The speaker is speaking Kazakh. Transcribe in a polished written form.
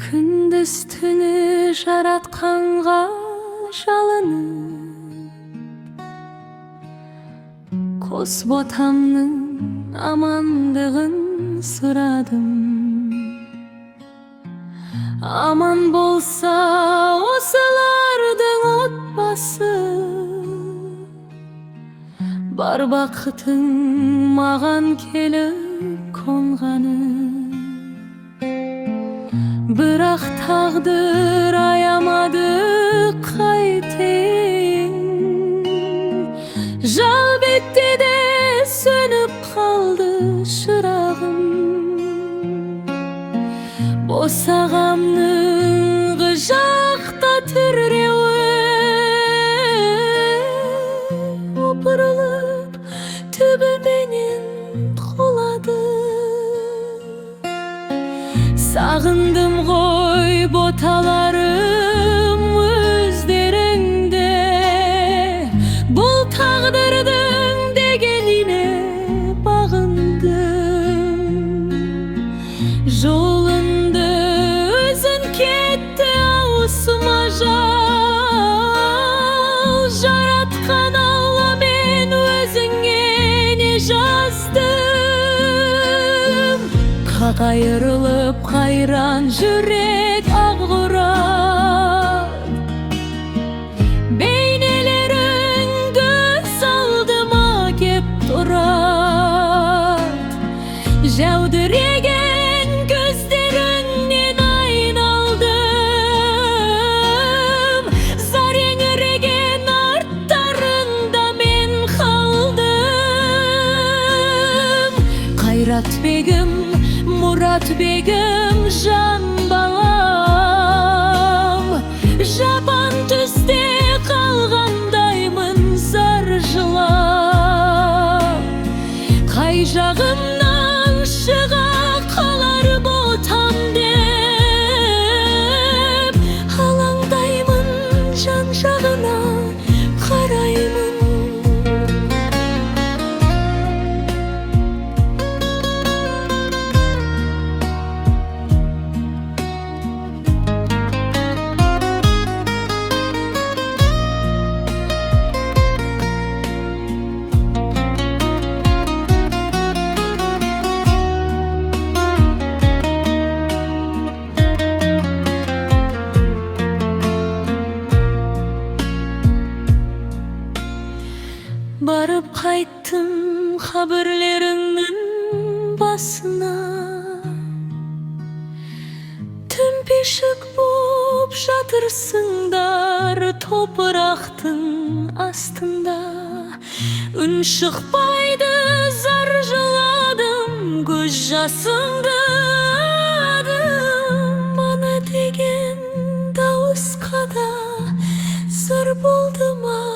Күндіз түні жаратқанға жалынып, қос ботамның амандығын сұрадым. Аман болса осылардың отбасы, бар бақытың маған келіп қонғаны. Бірақ тағдыр аямады, қайтейін. Жал беттеді, сөніп қалды шырағым. Босағамның ғыжақта түрреуі опырылып түбіменен құлады. Сағындым ғой боталарым өздеріңде, бұл тағдырдың дегеніне бағындым. Жолынды өзің кетті аусыма жау, жаратқан Алла мен өзіңе не жаздым. Қайырылып қайран жүрек ағырап, бейнелерің көз алдыма кеп тұрады. Жәудіреген көздеріңнен айналдым, зар еңіреген арттарында мен қалдым. Қайрат бегім, Мұрат бегім, жан балам, жапан түсте қалғандаймын зар жылап. Қай жағымнан шыға қалар ботам деп, алаңдаймын, жан жағына қараймын. Барып қайттым қабірлеріңнің басына, төмпешік боп жатырсыңдар топырақтың астында. Үн шықпайды, зар жыладым, көз жасымды адым. Мана деген дауысқа да зар болды ма?